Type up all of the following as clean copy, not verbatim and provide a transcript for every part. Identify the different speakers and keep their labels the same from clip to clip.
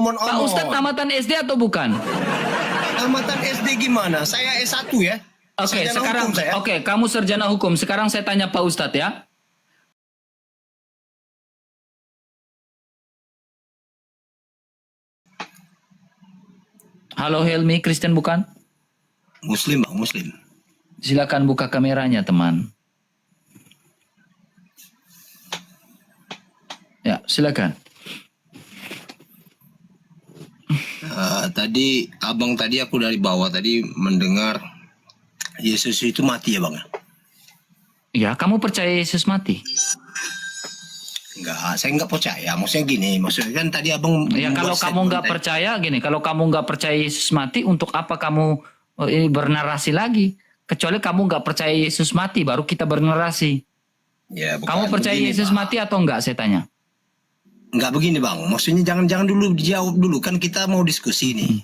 Speaker 1: Pak Ustadz tamatan SD atau bukan?
Speaker 2: Tamatan SD gimana? Saya S1 ya.
Speaker 1: Oke,
Speaker 2: Sarjana
Speaker 1: sekarang
Speaker 2: hukum saya.
Speaker 1: oke, kamu sarjana hukum. Sekarang saya tanya Pak Ustadz ya. Halo Helmi, Kristen bukan?
Speaker 2: Muslim, Bang, Muslim.
Speaker 1: Silakan buka kameranya, teman. Ya, silakan.
Speaker 2: Tadi abang tadi aku dari bawah tadi mendengar Yesus itu mati ya, Bang.
Speaker 1: Ya, kamu percaya Yesus mati?
Speaker 2: Enggak, saya enggak percaya. Maksudnya gini, maksudnya kan tadi abang
Speaker 1: Ya, kalau
Speaker 2: membuat
Speaker 1: kamu
Speaker 2: statement
Speaker 1: nggak
Speaker 2: tadi.
Speaker 1: percaya gini, kalau kamu nggak percaya Yesus mati, untuk apa kamu ini bernarasi lagi? Kecuali kamu nggak percaya Yesus mati, baru kita bernarasi.
Speaker 2: Ya, bukan
Speaker 1: Kamu percaya
Speaker 2: begini,
Speaker 1: Yesus
Speaker 2: Bang.
Speaker 1: mati atau enggak, saya tanya?
Speaker 2: Enggak begini, Bang. Maksudnya jangan dulu dijawab dulu, kan kita mau diskusi nih.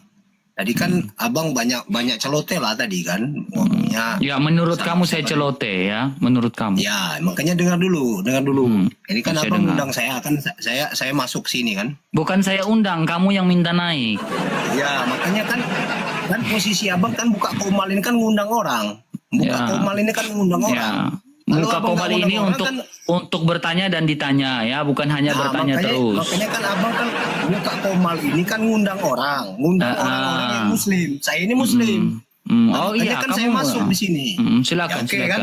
Speaker 2: Tadi kan abang banyak celoteh lah tadi kan ngomongnya.
Speaker 1: Ya, menurut
Speaker 2: sama
Speaker 1: kamu saya
Speaker 2: siapa
Speaker 1: celote ya, menurut kamu.
Speaker 2: Ya, makanya dengar dulu. Ini kan
Speaker 1: saya
Speaker 2: abang
Speaker 1: dengar.
Speaker 2: undang saya, kan saya masuk sini kan.
Speaker 1: Bukan saya undang, kamu yang minta naik.
Speaker 2: Ya, makanya kan posisi abang kan buka komal ini kan ngundang orang. Buka
Speaker 1: Ya.
Speaker 2: komal ini kan ngundang orang.
Speaker 1: Ya,
Speaker 2: Kalau
Speaker 1: muka
Speaker 2: abang
Speaker 1: kobal
Speaker 2: nggak
Speaker 1: ini
Speaker 2: ngundang orang
Speaker 1: untuk bertanya dan ditanya ya, bukan hanya
Speaker 2: Nah,
Speaker 1: bertanya terus.
Speaker 2: makanya kan abang kan buka komal ini kan ngundang orang orang-orang yang muslim. Saya ini muslim. Nah,
Speaker 1: Oh
Speaker 2: makanya
Speaker 1: iya,
Speaker 2: kan
Speaker 1: kamu
Speaker 2: saya masuk di sini.
Speaker 1: silakan,
Speaker 2: Ya, oke,
Speaker 1: silakan.
Speaker 2: kan?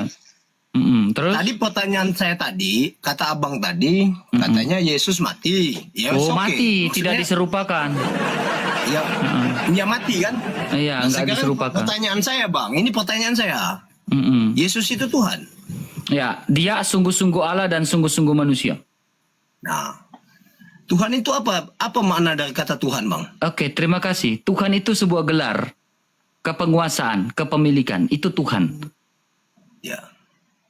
Speaker 1: Terus?
Speaker 2: Tadi pertanyaan saya tadi, kata abang tadi, katanya Yesus mati. Ya,
Speaker 1: Oh,
Speaker 2: oke.
Speaker 1: mati, tidak
Speaker 2: Maksudnya,
Speaker 1: diserupakan.
Speaker 2: Ya, ya mati kan?
Speaker 1: Iya,
Speaker 2: Nah,
Speaker 1: enggak
Speaker 2: sekarang
Speaker 1: diserupakan.
Speaker 2: pertanyaan saya, Bang. Ini pertanyaan saya.
Speaker 1: Mm-mm.
Speaker 2: Yesus itu Tuhan.
Speaker 1: Ya, dia sungguh-sungguh Allah dan sungguh-sungguh manusia.
Speaker 2: Nah, Tuhan itu apa? Apa makna dari kata Tuhan, Bang?
Speaker 1: Oke, terima kasih. Tuhan itu sebuah gelar, kepenguasaan, kepemilikan. Itu Tuhan.
Speaker 2: Ya.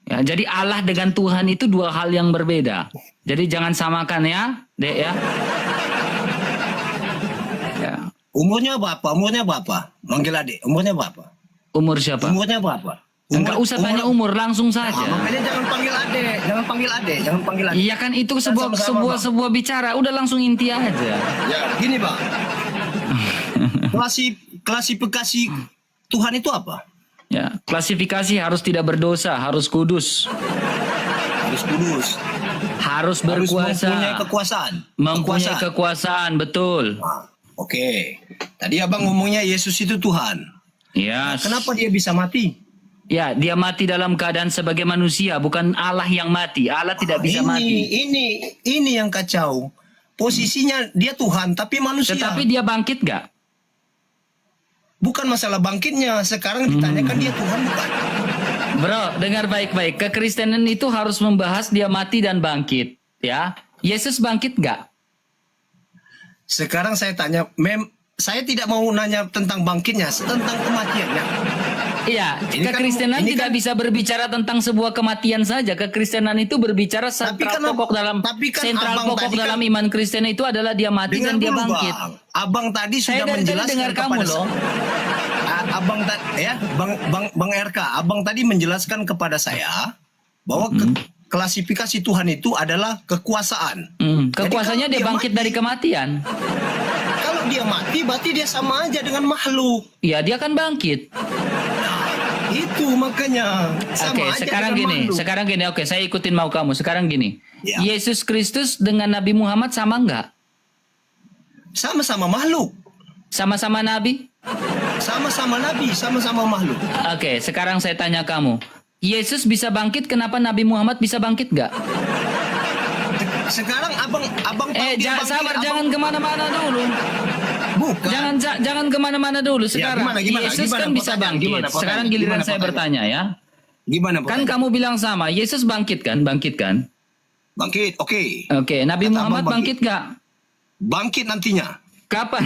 Speaker 1: Ya, jadi Allah dengan Tuhan itu dua hal yang berbeda. Jadi jangan samakan ya, Dek ya. Ya.
Speaker 2: Umurnya berapa? Umurnya berapa? Manggil adik. Umurnya berapa?
Speaker 1: Umur siapa?
Speaker 2: Umurnya berapa?
Speaker 1: Enggak usah tanya umur, langsung
Speaker 2: Nah,
Speaker 1: saja.
Speaker 2: makanya jangan panggil adik, jangan panggil adik, jangan panggil adik.
Speaker 1: Iya kan itu sebuah
Speaker 2: sama-sama,
Speaker 1: sebuah
Speaker 2: Bang.
Speaker 1: sebuah bicara, udah langsung inti aja.
Speaker 2: Ya, gini, Bang. Klasifikasi Tuhan itu apa?
Speaker 1: Ya, klasifikasi harus tidak berdosa, harus kudus,
Speaker 2: Harus kudus,
Speaker 1: harus
Speaker 2: harus
Speaker 1: berkuasa,
Speaker 2: mempunyai kekuasaan.
Speaker 1: mempunyai
Speaker 2: Kekuasaan.
Speaker 1: kekuasaan, betul.
Speaker 2: Nah, oke. Tadi abang ngomongnya Yesus itu Tuhan.
Speaker 1: Ya,
Speaker 2: Kenapa dia bisa mati?
Speaker 1: ya, dia mati dalam keadaan sebagai manusia, bukan Allah yang mati. Allah tidak bisa mati.
Speaker 2: Ini yang kacau. Posisinya dia Tuhan, tapi manusia.
Speaker 1: Tetapi dia bangkit gak?
Speaker 2: Bukan masalah bangkitnya. Sekarang ditanyakan dia Tuhan bukan.
Speaker 1: Bro, dengar baik-baik. Kekristenan itu harus membahas dia mati dan bangkit. Ya, Yesus bangkit gak?
Speaker 2: Sekarang saya tanya, saya tidak mau nanya tentang bangkitnya, tentang kematiannya.
Speaker 1: Iya,
Speaker 2: Ini kan-
Speaker 1: kekristenan
Speaker 2: ini
Speaker 1: tidak
Speaker 2: kan-
Speaker 1: bisa berbicara tentang sebuah kematian saja. Kekristenan itu berbicara
Speaker 2: Tapi
Speaker 1: sentral
Speaker 2: kan-
Speaker 1: pokok dalam
Speaker 2: tapi kan
Speaker 1: sentral
Speaker 2: abang
Speaker 1: pokok
Speaker 2: tadi
Speaker 1: dalam
Speaker 2: kan-
Speaker 1: iman Kristen itu adalah dia mati dan dia
Speaker 2: dulu,
Speaker 1: bangkit.
Speaker 2: Bang. Abang tadi
Speaker 1: Saya
Speaker 2: sudah
Speaker 1: dari tadi
Speaker 2: menjelaskan
Speaker 1: dengar kamu
Speaker 2: kepada
Speaker 1: loh.
Speaker 2: Abang tadi ya, Bang RK, abang tadi menjelaskan kepada saya bahwa klasifikasi Tuhan itu adalah kekuasaan. Jadi
Speaker 1: Kekuasaannya
Speaker 2: kalau
Speaker 1: dia bangkit
Speaker 2: mati,
Speaker 1: dari kematian.
Speaker 2: Kalau dia mati, berarti dia sama aja dengan makhluk.
Speaker 1: Ya, dia akan bangkit.
Speaker 2: Itu makanya sama
Speaker 1: Oke,
Speaker 2: aja
Speaker 1: sekarang
Speaker 2: dengan
Speaker 1: gini,
Speaker 2: makhluk.
Speaker 1: sekarang gini. Oke, saya ikutin mau kamu. Sekarang gini.
Speaker 2: Ya.
Speaker 1: Yesus Kristus dengan Nabi Muhammad sama nggak?
Speaker 2: Sama-sama makhluk,
Speaker 1: Sama-sama Nabi?
Speaker 2: sama-sama nabi, sama-sama makhluk.
Speaker 1: Oke, sekarang saya tanya kamu. Yesus bisa bangkit, kenapa Nabi Muhammad bisa bangkit nggak?
Speaker 2: Sekarang abang tahu dia bangkit,
Speaker 1: Sabar,
Speaker 2: abang-
Speaker 1: jangan kemana-mana dulu.
Speaker 2: bukan.
Speaker 1: Jangan kemana-mana dulu. Sekarang
Speaker 2: gimana,
Speaker 1: Yesus
Speaker 2: gimana
Speaker 1: kan bisa
Speaker 2: pertanyaan,
Speaker 1: bangkit.
Speaker 2: gimana pertanyaan,
Speaker 1: Sekarang giliran
Speaker 2: gimana
Speaker 1: saya
Speaker 2: pertanyaan?
Speaker 1: bertanya ya.
Speaker 2: Gimana
Speaker 1: Kan
Speaker 2: pertanyaan?
Speaker 1: kamu bilang sama, Yesus bangkit kan? Bangkit kan?
Speaker 2: Bangkit, oke.
Speaker 1: Oke, Nabi
Speaker 2: Kata
Speaker 1: Muhammad
Speaker 2: abang
Speaker 1: bangkit nggak?
Speaker 2: Bangkit nantinya.
Speaker 1: Kapan?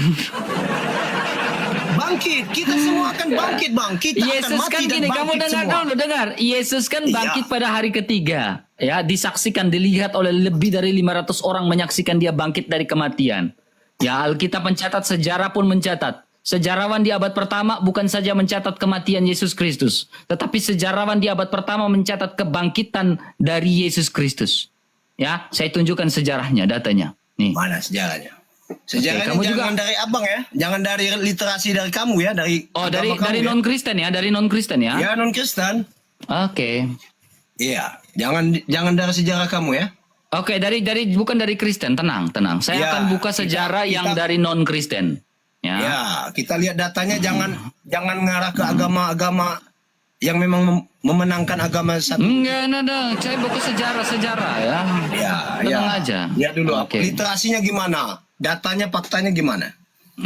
Speaker 2: Bangkit, kita semua akan bangkit, Bang. Kita akan
Speaker 1: Yesus
Speaker 2: mati
Speaker 1: kan
Speaker 2: dan
Speaker 1: gini, kamu
Speaker 2: bangkit
Speaker 1: dengar
Speaker 2: semua.
Speaker 1: dulu, dengar. Yesus kan
Speaker 2: Iya.
Speaker 1: bangkit pada hari ketiga. Ya, disaksikan, dilihat oleh lebih dari 500 orang menyaksikan dia bangkit dari kematian. Ya, Alkitab mencatat, sejarah pun mencatat. Sejarawan di abad pertama bukan saja mencatat kematian Yesus Kristus, tetapi sejarawan di abad pertama mencatat kebangkitan dari Yesus Kristus. Ya, saya tunjukkan sejarahnya, datanya. Nih.
Speaker 2: Mana sejarahnya? Sejarahnya
Speaker 1: kamu
Speaker 2: jangan
Speaker 1: juga-
Speaker 2: dari abang ya, jangan dari literasi dari kamu ya, dari
Speaker 1: Oh,
Speaker 2: agama kamu
Speaker 1: dari
Speaker 2: ya.
Speaker 1: non-Kristen ya, dari non-Kristen ya.
Speaker 2: Ya non Kristen.
Speaker 1: Oke.
Speaker 2: Iya, jangan dari sejarah kamu ya.
Speaker 1: Oke, dari bukan dari Kristen, tenang. Saya
Speaker 2: Ya,
Speaker 1: akan buka sejarah yang
Speaker 2: kita-
Speaker 1: dari non-Kristen.
Speaker 2: Ya, kita lihat datanya, jangan ngarah ke agama-agama yang memang memenangkan agama satu.
Speaker 1: Enggak, ada. Saya buka sejarah ya.
Speaker 2: Ya,
Speaker 1: Tenang
Speaker 2: ya.
Speaker 1: aja.
Speaker 2: Lihat dulu,
Speaker 1: Oke.
Speaker 2: literasinya gimana, datanya, faktanya gimana.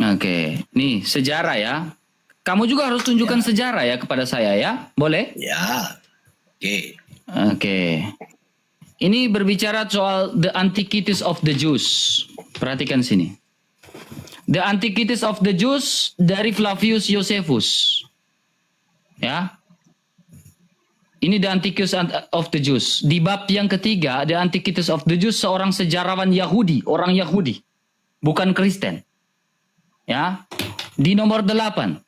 Speaker 1: Oke, nih sejarah ya. Kamu juga harus tunjukkan sejarah ya kepada saya ya. Boleh?
Speaker 2: Ya, oke.
Speaker 1: Oke. Ini berbicara soal the Antiquities of the Jews. Perhatikan sini. The Antiquities of the Jews dari Flavius Josephus. Ya. Ini The Antiquities of the Jews. Di bab yang ketiga, The Antiquities of the Jews, seorang sejarawan Yahudi, orang Yahudi, bukan Kristen. Ya. Di nomor 8.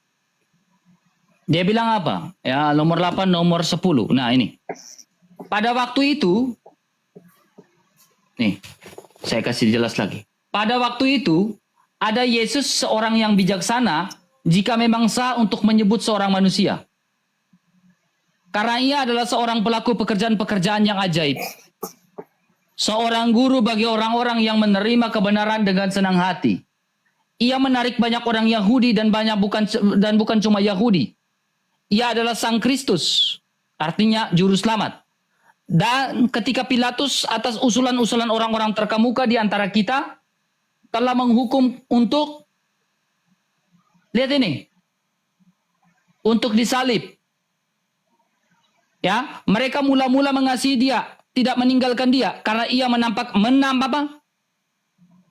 Speaker 1: Dia bilang apa? Ya, nomor 8, nomor 10. Nah, ini. Pada waktu itu, nih, saya kasih jelas lagi. Pada waktu itu, ada Yesus seorang yang bijaksana jika memang sah untuk menyebut seorang manusia. Karena ia adalah seorang pelaku pekerjaan-pekerjaan yang ajaib. Seorang guru bagi orang-orang yang menerima kebenaran dengan senang hati. Ia menarik banyak orang Yahudi dan bukan cuma Yahudi. Ia adalah Sang Kristus, artinya juru selamat. Dan ketika Pilatus atas usulan-usulan orang-orang terkemuka di antara kita telah menghukum untuk, lihat ini, untuk disalib. Ya, mereka mula-mula mengasihi dia, tidak meninggalkan dia karena ia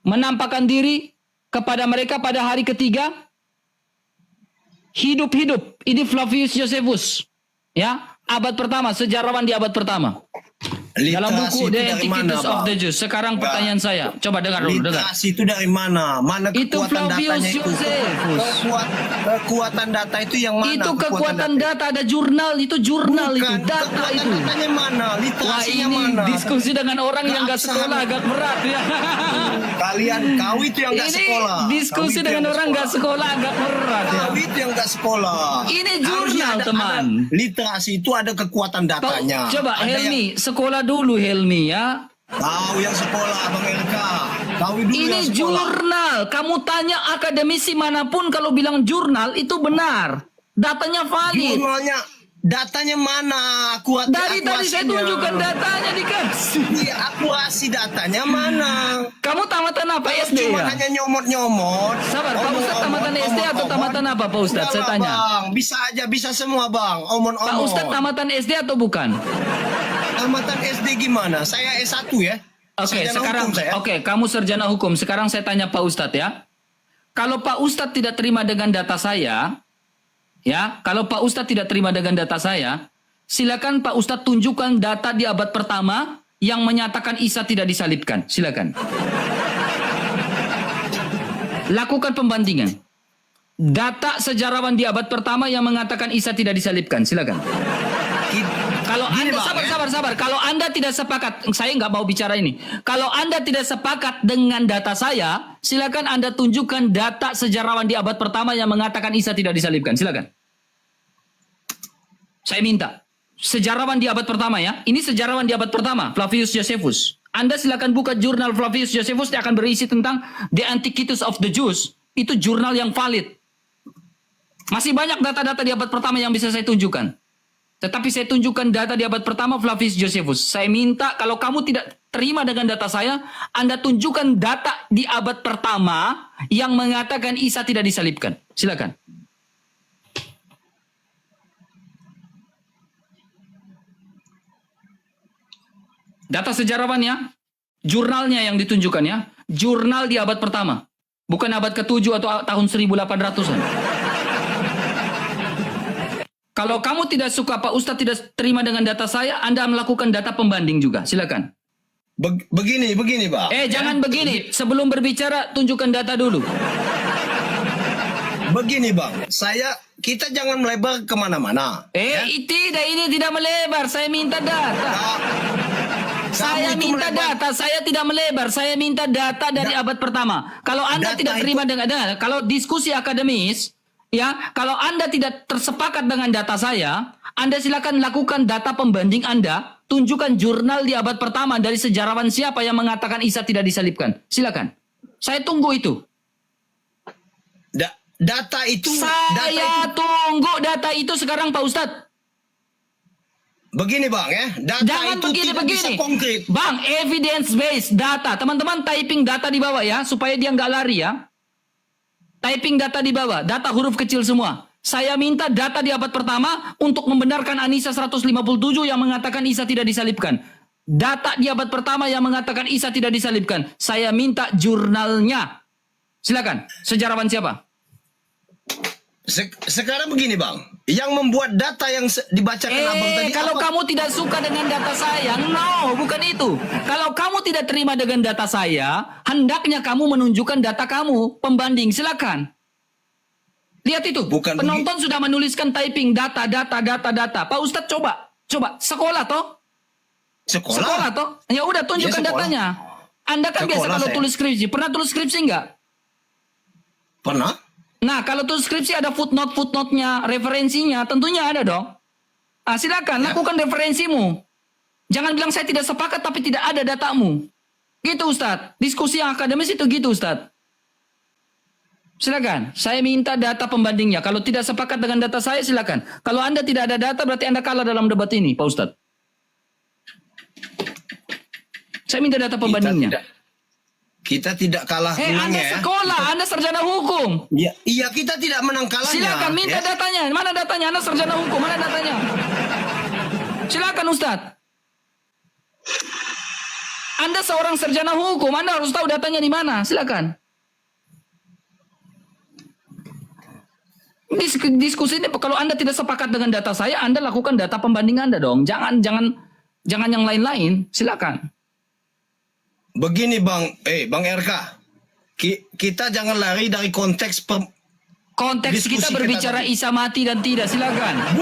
Speaker 1: menampakkan diri kepada mereka pada hari ketiga. Hidup-hidup. Ini Flavius Josephus. Ya, abad pertama, sejarawan di abad pertama. Dalam buku
Speaker 2: Literasi itu
Speaker 1: The
Speaker 2: dari mana,
Speaker 1: Antiquities of
Speaker 2: Bang?
Speaker 1: the Jews. Sekarang pertanyaan saya. Coba dengar dulu, dengar.
Speaker 2: Literasi itu dari mana? Mana
Speaker 1: Itu
Speaker 2: kekuatan
Speaker 1: Flavius
Speaker 2: datanya itu?
Speaker 1: Josephus.
Speaker 2: Kekuatan data itu yang mana?
Speaker 1: Itu kekuatan data, ada jurnal, itu jurnal
Speaker 2: Bukan,
Speaker 1: itu, data
Speaker 2: kekuatan
Speaker 1: itu.
Speaker 2: datanya mana?
Speaker 1: Wah,
Speaker 2: Literasinya
Speaker 1: ini
Speaker 2: mana?
Speaker 1: diskusi dengan orang yang gak
Speaker 2: Keabsahan.
Speaker 1: sekolah agak berat ya.
Speaker 2: Kau itu yang gak
Speaker 1: Ini
Speaker 2: sekolah.
Speaker 1: diskusi
Speaker 2: Kau itu
Speaker 1: dengan
Speaker 2: yang
Speaker 1: orang gak sekolah agak berat ya.
Speaker 2: Kau itu yang gak sekolah.
Speaker 1: Ini
Speaker 2: Harusnya
Speaker 1: jurnal, teman.
Speaker 2: Literasi itu ada kekuatan datanya.
Speaker 1: Coba
Speaker 2: Ada
Speaker 1: Helmi, sekolah dulu Helmi ya.
Speaker 2: Kau yang sekolah, Bang Erka. Kau dulu
Speaker 1: Ini
Speaker 2: yang sekolah.
Speaker 1: jurnal. Kamu tanya akademisi manapun kalau bilang jurnal itu benar. Datanya valid.
Speaker 2: Jurnalnya, datanya mana?
Speaker 1: Dari tadi saya tunjukkan datanya dikasih.
Speaker 2: Iya, akurasi datanya mana?
Speaker 1: Kamu tamatan apa
Speaker 2: Kalau
Speaker 1: SD
Speaker 2: cuma
Speaker 1: ya?
Speaker 2: hanya nyomot-nyomot.
Speaker 1: Sabar, Pak Ustadz tamatan SD atau tamatan apa Pak Ustadz? Saya
Speaker 2: Udahlah,
Speaker 1: tanya.
Speaker 2: Bang, bisa aja, bisa semua Bang. Omon-omon.
Speaker 1: Pak Ustadz tamatan SD atau bukan?
Speaker 2: Tamatan SD gimana? Saya S1 ya.
Speaker 1: Oke,
Speaker 2: Sarjana
Speaker 1: sekarang
Speaker 2: hukum saya.
Speaker 1: oke, kamu sarjana hukum. Sekarang saya tanya Pak Ustadz ya. Kalau Pak Ustadz tidak terima dengan data saya, ya, kalau Pak Ustadz tidak terima dengan data saya, silakan Pak Ustadz tunjukkan data di abad pertama yang menyatakan Isa tidak disalibkan. Silakan. Lakukan pembandingan. Data sejarawan di abad pertama yang mengatakan Isa tidak disalibkan. Silakan. Kalau
Speaker 2: Gini,
Speaker 1: Anda
Speaker 2: Bang,
Speaker 1: sabar. Kalau Anda tidak sepakat, saya nggak mau bicara ini. Kalau Anda tidak sepakat dengan data saya, silakan Anda tunjukkan data sejarawan di abad pertama yang mengatakan Isa tidak disalibkan. Silakan. Saya minta sejarawan di abad pertama ya. Ini sejarawan di abad pertama, Flavius Josephus. Anda silakan buka jurnal Flavius Josephus, dia akan berisi tentang The Antiquities of the Jews. Itu jurnal yang valid. Masih banyak data-data di abad pertama yang bisa saya tunjukkan. Tetapi saya tunjukkan data di abad pertama Flavius Josephus. Saya minta kalau kamu tidak terima dengan data saya, Anda tunjukkan data di abad pertama yang mengatakan Isa tidak disalibkan. Silakan. Data sejarawan ya. Jurnalnya yang ditunjukkan ya. Jurnal di abad pertama. Bukan abad ke-7 atau tahun 1800-an. Kalau kamu tidak suka, Pak Ustadz tidak terima dengan data saya, Anda melakukan data pembanding juga. Silakan.
Speaker 2: Begini Bang.
Speaker 1: Jangan begini. Sebelum berbicara, tunjukkan data dulu.
Speaker 2: Begini Bang, kita jangan melebar kemana-mana.
Speaker 1: Tidak, ini tidak melebar. Saya minta data. Saya
Speaker 2: itu
Speaker 1: minta
Speaker 2: melebar.
Speaker 1: data, saya tidak melebar. Saya minta data dari abad pertama. Kalau Anda
Speaker 2: Data
Speaker 1: tidak terima dengan kalau diskusi akademis, ya, kalau Anda tidak tersepakat dengan data saya, Anda silakan lakukan data pembanding Anda, tunjukkan jurnal di abad pertama dari sejarawan siapa yang mengatakan Isa tidak disalibkan. Silakan. Saya tunggu itu.
Speaker 2: Data itu
Speaker 1: Saya tunggu data itu sekarang Pak Ustadz.
Speaker 2: begini Bang ya, data
Speaker 1: Jangan
Speaker 2: itu tidak bisa
Speaker 1: begini-begini.
Speaker 2: konkret.
Speaker 1: Bang, evidence based data. Teman-teman typing data di bawah ya, supaya dia nggak lari ya. Typing data di bawah, data huruf kecil semua. Saya minta data di abad pertama untuk membenarkan Anisa 157 yang mengatakan Isa tidak disalibkan. Data di abad pertama yang mengatakan Isa tidak disalibkan. Saya minta jurnalnya. Silakan, sejarawan siapa?
Speaker 2: Sekarang begini Bang, yang membuat data yang dibacakan Abang tadi
Speaker 1: Kalau
Speaker 2: apa?
Speaker 1: kamu tidak suka dengan data saya, no, bukan itu. Kalau kamu tidak terima dengan data saya, hendaknya kamu menunjukkan data kamu, pembanding, silakan. Lihat itu,
Speaker 2: Bukan
Speaker 1: penonton sudah menuliskan typing data. Pak Ustadz coba, sekolah toh? Sekolah toh? Ya udah tunjukkan
Speaker 2: Ya, sekolah.
Speaker 1: datanya. Anda kan biasa
Speaker 2: Sekolah
Speaker 1: kalau
Speaker 2: saya.
Speaker 1: tulis skripsi, pernah tulis skripsi enggak?
Speaker 2: Pernah?
Speaker 1: Nah, kalau tulis skripsi ada footnote-nya, referensinya, tentunya ada dong. Ah, silakan, lakukan referensimu. Jangan bilang saya tidak sepakat tapi tidak ada datamu. Gitu Ustadz. Diskusi yang akademis itu gitu Ustadz. Silakan, saya minta data pembandingnya. Kalau tidak sepakat dengan data saya, silakan. Kalau Anda tidak ada data, berarti Anda kalah dalam debat ini, Pak Ustadz. Saya minta data pembandingnya.
Speaker 2: Kita tidak kalah
Speaker 1: Anda
Speaker 2: menangnya ya.
Speaker 1: sekolah, Anda sarjana hukum.
Speaker 2: Iya, kita tidak menang kalahnya.
Speaker 1: Silakan minta
Speaker 2: ya.
Speaker 1: datanya. Mana datanya? Anda sarjana hukum, mana datanya? Silakan Ustadz. Anda seorang sarjana hukum, Anda harus tahu datanya di mana. Silakan. Diskusi ini kalau Anda tidak sepakat dengan data saya, Anda lakukan data pembanding Anda dong. Jangan yang lain-lain. Silakan.
Speaker 2: Begini Bang RK. Kita jangan lari dari konteks
Speaker 1: Konteks
Speaker 2: diskusi
Speaker 1: kita berbicara
Speaker 2: tadi.
Speaker 1: Isa mati dan tidak. Silakan.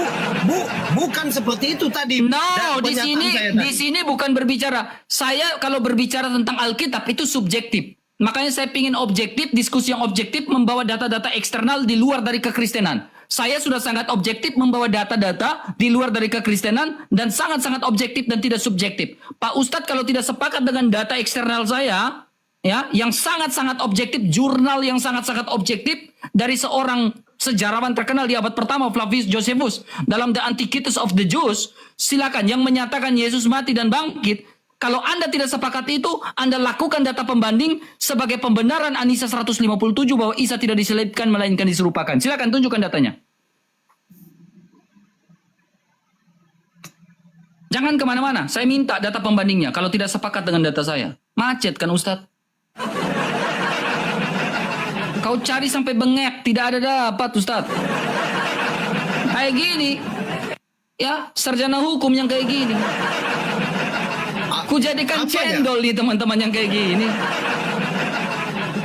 Speaker 2: Bukan seperti itu tadi.
Speaker 1: No,
Speaker 2: Dan
Speaker 1: di
Speaker 2: pernyataan
Speaker 1: sini
Speaker 2: saya
Speaker 1: di
Speaker 2: tadi.
Speaker 1: sini bukan berbicara. Saya kalau berbicara tentang Alkitab itu subjektif. Makanya saya ingin objektif, diskusi yang objektif membawa data-data eksternal di luar dari kekristenan. Saya sudah sangat objektif membawa data-data di luar dari kekristenan dan sangat-sangat objektif dan tidak subjektif. Pak Ustadz kalau tidak sepakat dengan data eksternal saya, ya, yang sangat-sangat objektif, jurnal yang sangat-sangat objektif dari seorang sejarawan terkenal di abad pertama, Flavius Josephus, dalam The Antiquities of the Jews, silakan yang menyatakan Yesus mati dan bangkit. Kalau Anda tidak sepakat itu, Anda lakukan data pembanding sebagai pembenaran Anisa 157 bahwa Isa tidak diselipkan melainkan diserupakan. Silakan tunjukkan datanya. Jangan kemana-mana. Saya minta data pembandingnya. Kalau tidak sepakat dengan data saya, macet kan Ustadz? Kau cari sampai bengek, tidak ada dapat Ustadz. Kayak gini, ya sarjana hukum yang kayak gini. Ku jadikan
Speaker 2: Apanya?
Speaker 1: cendol nih teman-teman yang kayak gini.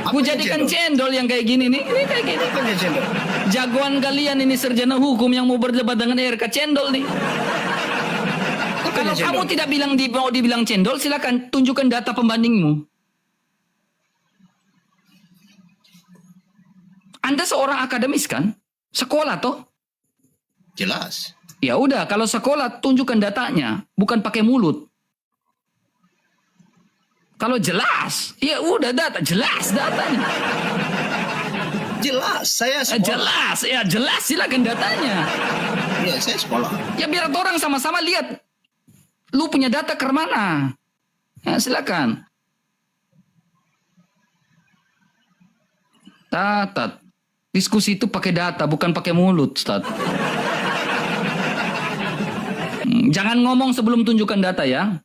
Speaker 1: Ku
Speaker 2: Apanya
Speaker 1: jadikan
Speaker 2: cendol?
Speaker 1: cendol yang kayak gini nih. Ini kayak gini.
Speaker 2: Apanya cendol?
Speaker 1: Jagoan kalian ini sarjana hukum yang mau berdebat dengan RK cendol nih. Kalau
Speaker 2: cendol?
Speaker 1: kamu tidak mau dibilang cendol, silakan tunjukkan data pembandingmu. Anda seorang akademis kan? Sekolah toh?
Speaker 2: Jelas.
Speaker 1: Ya udah, kalau sekolah tunjukkan datanya, bukan pakai mulut. Kalau jelas, ya udah jelas datanya.
Speaker 2: Jelas, saya sekolah.
Speaker 1: Jelas, silakan datanya.
Speaker 2: Iya, saya sekolah.
Speaker 1: Ya biar orang sama-sama lihat. Lu punya data ke mana? Ya, silakan. Tatat. Diskusi itu pakai data, bukan pakai mulut, Ustaz. Jangan ngomong sebelum tunjukkan data ya.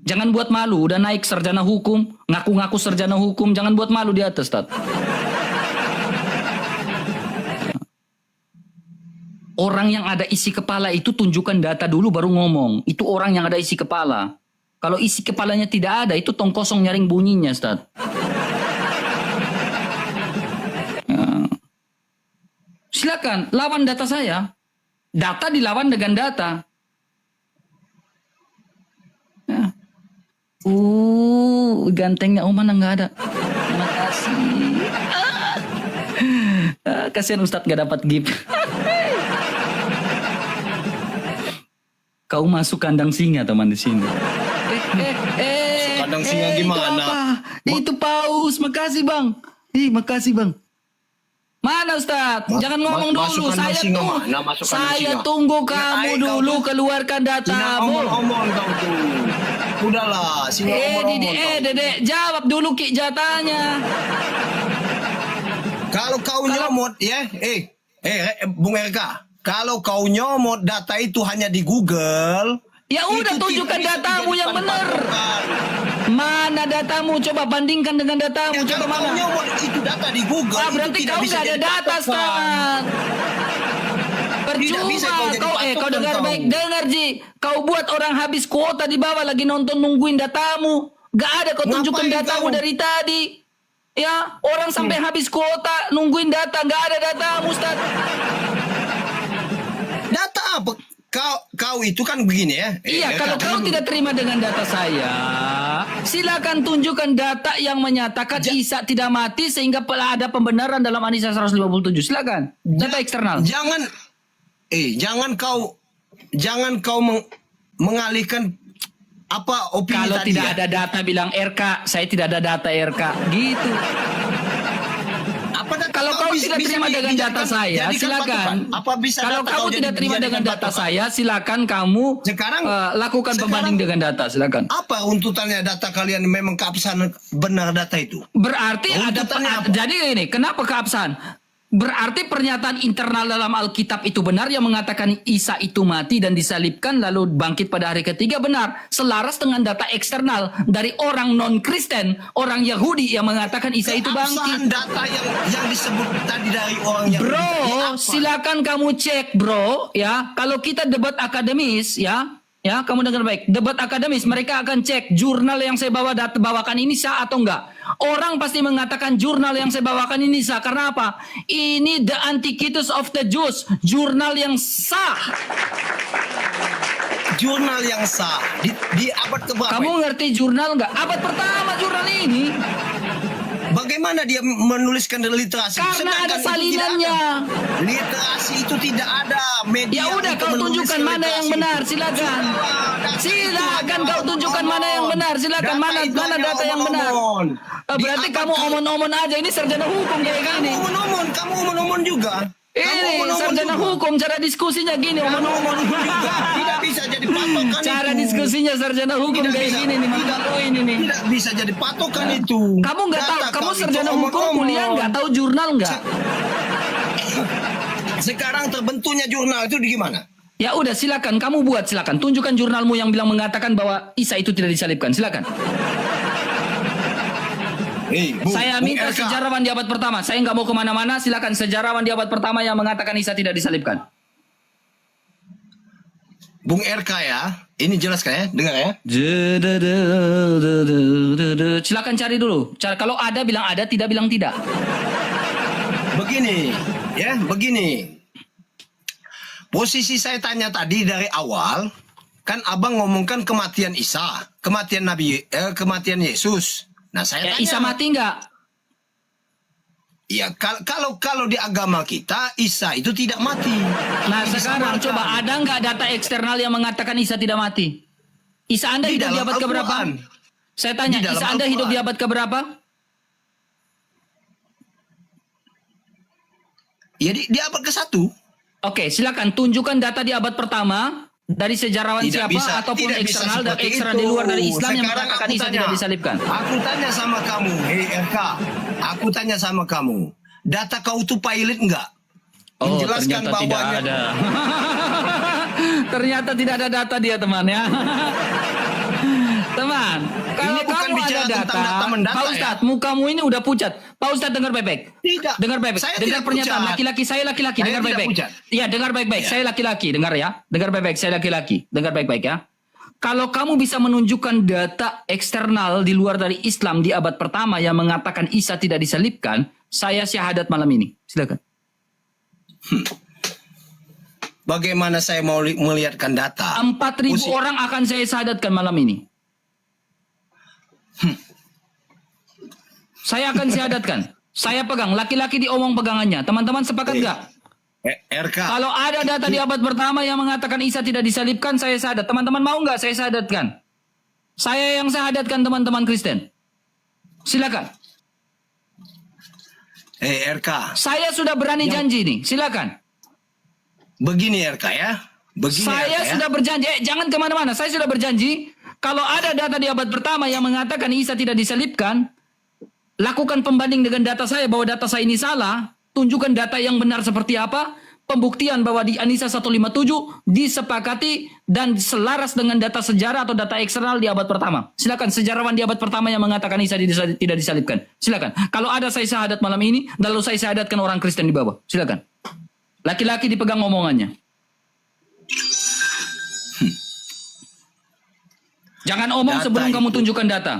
Speaker 1: Jangan buat malu, udah naik sarjana hukum, ngaku-ngaku sarjana hukum, jangan buat malu di atas, Ustaz. Orang yang ada isi kepala itu tunjukkan data dulu baru ngomong. Itu orang yang ada isi kepala. Kalau isi kepalanya tidak ada, itu tong kosong nyaring bunyinya, Ustaz. Ya. Silakan, lawan data saya. Data dilawan dengan data. Ya. Gantengnya Oman nggak ada. Terima kasih. Kasihan Ustadz nggak dapat gift. Kau masuk kandang singa teman di sini.
Speaker 2: Kandang singa gimana?
Speaker 1: Itu paus. Makasih bang. Makasih bang. Mana Ustadz? Jangan ngomong
Speaker 2: masuk
Speaker 1: dulu.
Speaker 2: kandang
Speaker 1: Saya
Speaker 2: singa mana? Masuk kandang
Speaker 1: saya
Speaker 2: singa.
Speaker 1: tunggu
Speaker 2: Ya,
Speaker 1: kamu
Speaker 2: kau
Speaker 1: dulu
Speaker 2: tuh.
Speaker 1: keluarkan
Speaker 2: Singa
Speaker 1: datamu.
Speaker 2: omong-omong kau tuh. Udahlah, singa omong-omong kau.
Speaker 1: Dedek, jawab dulu Ki jatanya.
Speaker 2: Kalau kau nyomot ya, Bung Eka, kalau kau nyomot data itu hanya di Google,
Speaker 1: Ya udah
Speaker 2: itu
Speaker 1: tunjukkan
Speaker 2: tidak bisa
Speaker 1: datamu yang
Speaker 2: dijadikan
Speaker 1: benar.
Speaker 2: patokan.
Speaker 1: Mana datamu? Coba bandingkan dengan datamu.
Speaker 2: Ya,
Speaker 1: Coba
Speaker 2: kalau kau
Speaker 1: mana?
Speaker 2: nyomot itu data di Google,
Speaker 1: Ah,
Speaker 2: itu
Speaker 1: berarti
Speaker 2: tidak
Speaker 1: kau
Speaker 2: bisa
Speaker 1: nggak ada
Speaker 2: jadi
Speaker 1: data
Speaker 2: patokan.
Speaker 1: sekarang.
Speaker 2: Tidak bisa
Speaker 1: Percuma
Speaker 2: kau jadi
Speaker 1: kau
Speaker 2: patokan
Speaker 1: dengar
Speaker 2: kau.
Speaker 1: baik, dengar Ji. Kau buat orang habis kuota di bawah lagi nonton nungguin datamu. Gak ada kau tunjukkan
Speaker 2: Ngapain
Speaker 1: datamu
Speaker 2: kau?
Speaker 1: dari tadi. Ya, orang sampai habis kuota nungguin data, gak ada datamu, Ustaz.
Speaker 2: Data apa? Kau itu kan begini ya.
Speaker 1: Iya,
Speaker 2: Eka,
Speaker 1: kalau kau
Speaker 2: dulu.
Speaker 1: tidak terima dengan data saya, silakan tunjukkan data yang menyatakan Isa tidak mati sehingga ada pembenaran dalam An-Nisa 157. Silakan. Data eksternal.
Speaker 2: Jangan kau mengalihkan apa opini
Speaker 1: Kalau
Speaker 2: tadi
Speaker 1: tidak
Speaker 2: ya.
Speaker 1: ada data bilang RK, saya tidak ada data RK. Gitu.
Speaker 2: Apa data
Speaker 1: Kalau kau tidak terima dengan data saya,
Speaker 2: jadikan
Speaker 1: silakan.
Speaker 2: patokan? Apa bisa
Speaker 1: Kalau
Speaker 2: data
Speaker 1: kamu
Speaker 2: kau
Speaker 1: tidak terima dengan
Speaker 2: dijadikan
Speaker 1: data
Speaker 2: patokan?
Speaker 1: saya, silakan kamu
Speaker 2: Sekarang-
Speaker 1: lakukan pembanding dengan data. Silakan.
Speaker 2: Apa runtutannya data kalian memang keabsahan benar data itu?
Speaker 1: Berarti ada
Speaker 2: Runtutannya apa?
Speaker 1: jadi ini, kenapa keabsahan? Berarti pernyataan internal dalam Alkitab itu benar yang mengatakan Isa itu mati dan disalibkan lalu bangkit pada hari ketiga benar. Selaras dengan data eksternal dari orang non-Kristen, orang Yahudi yang mengatakan Isa itu
Speaker 2: Keabsahan
Speaker 1: bangkit.
Speaker 2: data yang disebut tadi dari orang yang
Speaker 1: Bro,
Speaker 2: apa?
Speaker 1: silakan kamu cek, bro, ya. Kalau kita debat akademis, ya, kamu dengar baik. Debat akademis, mereka akan cek jurnal yang saya bawakan ini sah atau enggak. Orang pasti mengatakan jurnal yang saya bawakan ini sah. Karena apa? Ini the Antiquities of the Jews, jurnal yang sah.
Speaker 2: Jurnal yang sah di abad keberapa?
Speaker 1: Kamu ngerti jurnal enggak? Abad pertama jurnal ini.
Speaker 2: Bagaimana dia menuliskan literasi?
Speaker 1: Karena ada
Speaker 2: Sedangkan itu tidak
Speaker 1: salinannya.
Speaker 2: ada. Literasi itu tidak ada media.
Speaker 1: Ya udah,
Speaker 2: untuk
Speaker 1: kau
Speaker 2: menuliskan
Speaker 1: tunjukkan mana yang
Speaker 2: literasi
Speaker 1: benar,
Speaker 2: itu.
Speaker 1: silakan.
Speaker 2: Data
Speaker 1: Silakan
Speaker 2: itu
Speaker 1: kau tunjukkan mana yang benar, silakan. Mana
Speaker 2: itu hanya
Speaker 1: data yang benar.
Speaker 2: omong-omong.
Speaker 1: Berarti
Speaker 2: Di
Speaker 1: kamu
Speaker 2: abad
Speaker 1: omon-omon aja, ini sarjana hukum kayak gini.
Speaker 2: kamu omong-omong juga. Kamu
Speaker 1: Ini
Speaker 2: omong-omong
Speaker 1: sarjana
Speaker 2: juga.
Speaker 1: hukum, cara diskusinya gini,
Speaker 2: Kamu
Speaker 1: omon-omon.
Speaker 2: omong-omong juga. Tidak bisa jadi patokan
Speaker 1: Cara
Speaker 2: itu.
Speaker 1: diskusinya sarjana hukum
Speaker 2: Tidak
Speaker 1: kayak
Speaker 2: bisa.
Speaker 1: gini nih, maluin ini.
Speaker 2: Tidak bisa jadi patokan itu.
Speaker 1: Kamu nggak tahu,
Speaker 2: Data
Speaker 1: kamu
Speaker 2: kau itu
Speaker 1: sarjana hukum
Speaker 2: omong-omong.
Speaker 1: kuliah nggak tahu jurnal nggak?
Speaker 2: Sekarang terbentuknya jurnal itu di gimana?
Speaker 1: Ya udah silakan, kamu buat silakan. Tunjukkan jurnalmu yang bilang mengatakan bahwa Isa itu tidak disalibkan, silakan. Saya minta
Speaker 2: RK.
Speaker 1: sejarawan di abad pertama. Saya nggak mau kemana-mana. Silakan sejarawan di abad pertama yang mengatakan Isa tidak disalibkan.
Speaker 2: Bung RK ya, ini jelas kan ya, dengar ya.
Speaker 1: Silakan cari dulu. Kalau ada bilang ada, tidak bilang tidak.
Speaker 2: Begini, ya, begini. Posisi saya tanya tadi dari awal, kan abang ngomongkan kematian Isa, kematian Yesus. Nah saya
Speaker 1: Ya,
Speaker 2: tanya,
Speaker 1: Isa mati nggak?
Speaker 2: ya kalau di agama kita Isa itu tidak mati.
Speaker 1: Nah sekarang
Speaker 2: Disamarkan.
Speaker 1: coba ada nggak data eksternal yang mengatakan Isa tidak mati? Isa Anda
Speaker 2: Di
Speaker 1: hidup di
Speaker 2: dalam
Speaker 1: abad keberapa?
Speaker 2: Al-Quran.
Speaker 1: Saya tanya,
Speaker 2: Di dalam
Speaker 1: Isa Anda hidup di
Speaker 2: Al-Quran.
Speaker 1: abad keberapa?
Speaker 2: Ya di abad ke-1.
Speaker 1: Oke, silakan tunjukkan data di abad pertama dari sejarawan
Speaker 2: Tidak
Speaker 1: siapa
Speaker 2: bisa,
Speaker 1: ataupun
Speaker 2: tidak bisa
Speaker 1: eksternal dan
Speaker 2: seperti
Speaker 1: eksternal
Speaker 2: itu.
Speaker 1: di luar dari Islam yang
Speaker 2: Sekarang
Speaker 1: mengatakan
Speaker 2: aku
Speaker 1: Isa
Speaker 2: tanya.
Speaker 1: tidak disalibkan.
Speaker 2: Aku tanya sama kamu, hei RK, aku tanya sama kamu, data kau itu pilot enggak?
Speaker 1: Oh,
Speaker 2: Menjelaskan
Speaker 1: ternyata tidak
Speaker 2: bahwa
Speaker 1: ada. Ternyata tidak ada data dia teman ya. Teman, kalau
Speaker 2: Ini bukan
Speaker 1: kamu ada
Speaker 2: bicara
Speaker 1: data,
Speaker 2: tentang data mendata,
Speaker 1: Pak Ustadz, mukamu ini udah pucat. Pak Ustadz dengar baik-baik.
Speaker 2: Tidak.
Speaker 1: Dengar baik-baik.
Speaker 2: Saya
Speaker 1: Dengar
Speaker 2: tidak
Speaker 1: pernyataan
Speaker 2: pucat.
Speaker 1: laki-laki, saya laki-laki.
Speaker 2: Saya
Speaker 1: Dengar
Speaker 2: tidak
Speaker 1: baik-baik.
Speaker 2: pucat.
Speaker 1: Iya, dengar baik-baik.
Speaker 2: Ya.
Speaker 1: Saya laki-laki. Dengar ya. Dengar baik-baik. Saya laki-laki. Dengar baik-baik ya. Kalau kamu bisa menunjukkan data eksternal di luar dari Islam di abad pertama yang mengatakan Isa tidak disalibkan, saya syahadat malam ini. Silakan.
Speaker 2: bagaimana saya mau melihatkan data?
Speaker 1: 4.000 orang akan saya syahadatkan malam ini. Saya akan syahadatkan. Saya pegang. Laki-laki diomong pegangannya. Teman-teman sepakat nggak?
Speaker 2: RK.
Speaker 1: Kalau ada data di abad pertama yang mengatakan Isa tidak disalibkan, saya syahadat. Teman-teman mau nggak saya syahadatkan? Saya yang syahadatkan teman-teman Kristen. Silakan.
Speaker 2: RK.
Speaker 1: Saya sudah berani janji nih. Silakan.
Speaker 2: Begini RK ya. Begini
Speaker 1: Saya
Speaker 2: RK ya.
Speaker 1: sudah berjanji. Jangan kemana-mana. Saya sudah berjanji. Kalau ada data di abad pertama yang mengatakan Isa tidak disalibkan, lakukan pembanding dengan data saya bahwa data saya ini salah. Tunjukkan data yang benar seperti apa. Pembuktian bahwa di Anisa 157 disepakati dan selaras dengan data sejarah atau data eksternal di abad pertama. Silakan sejarawan di abad pertama yang mengatakan Isa tidak disalibkan. Silakan. Kalau ada saya syahadat malam ini, lalu saya syahadatkan orang Kristen di bawah. Silakan. Laki-laki dipegang omongannya. Jangan omong
Speaker 2: Data
Speaker 1: sebelum kamu
Speaker 2: itu.
Speaker 1: tunjukkan data.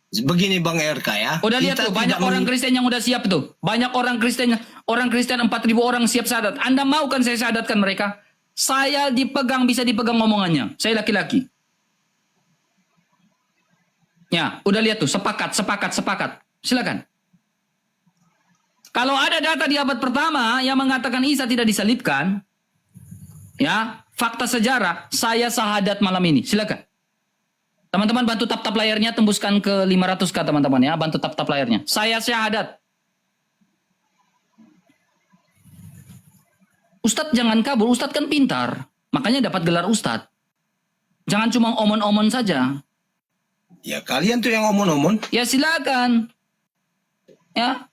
Speaker 2: Begini Bang RK ya.
Speaker 1: Udah lihat
Speaker 2: Kita
Speaker 1: tuh, banyak
Speaker 2: tidak
Speaker 1: orang Kristen yang udah siap tuh. Banyak orang Kristen 4.000 orang siap syahadat. Anda mau kan saya syahadatkan mereka? Saya dipegang, bisa dipegang omongannya. Saya laki-laki. Ya, udah lihat tuh, sepakat. Silakan. Kalau ada data di abad pertama yang mengatakan Isa tidak disalibkan, ya, fakta sejarah, saya syahadat malam ini. Silakan. Teman-teman bantu tap-tap layarnya, tembuskan ke 500k teman-teman ya, bantu tap-tap layarnya. Saya syahadat. Ustadz jangan kabur, Ustadz kan pintar. Makanya dapat gelar Ustadz. Jangan cuma omon-omon saja.
Speaker 2: Ya kalian tuh yang omon-omon.
Speaker 1: Ya silakan. Ya,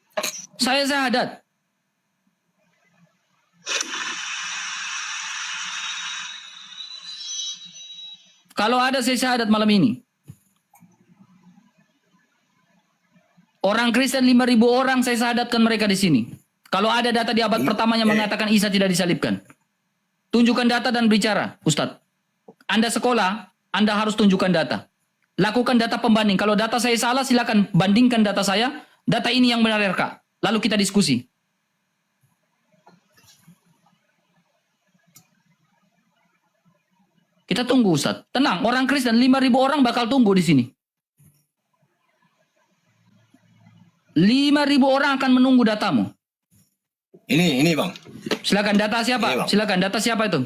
Speaker 1: saya syahadat. Kalau ada saya syahadat malam ini. Orang Kristen 5.000 orang saya syahadatkan mereka di sini. Kalau ada data di abad pertama yang mengatakan Isa tidak disalibkan. Tunjukkan data dan bicara, Ustadz. Anda sekolah, Anda harus tunjukkan data. Lakukan data pembanding. Kalau data saya salah, silakan bandingkan data saya. Data ini yang benar RK. Lalu kita diskusi. Kita tunggu Ustadz. Tenang, orang Kristen 5.000 orang bakal tunggu di sini. 5.000 orang akan menunggu datamu.
Speaker 2: Ini Bang.
Speaker 1: Silakan data siapa?
Speaker 2: Iya, Bang.
Speaker 1: Silakan data siapa itu?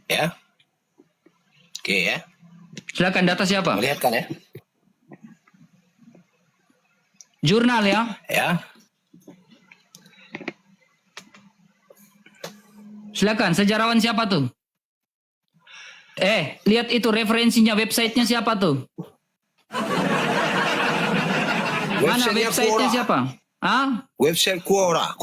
Speaker 2: Ya. Oke ya.
Speaker 1: Silakan data siapa?
Speaker 2: Lihat kan ya.
Speaker 1: Jurnal ya.
Speaker 2: Ya.
Speaker 1: Silakan sejarawan siapa tuh? Lihat itu referensinya, websitenya siapa tuh? Mana websitenya siapa? Hah?
Speaker 2: Website Quora.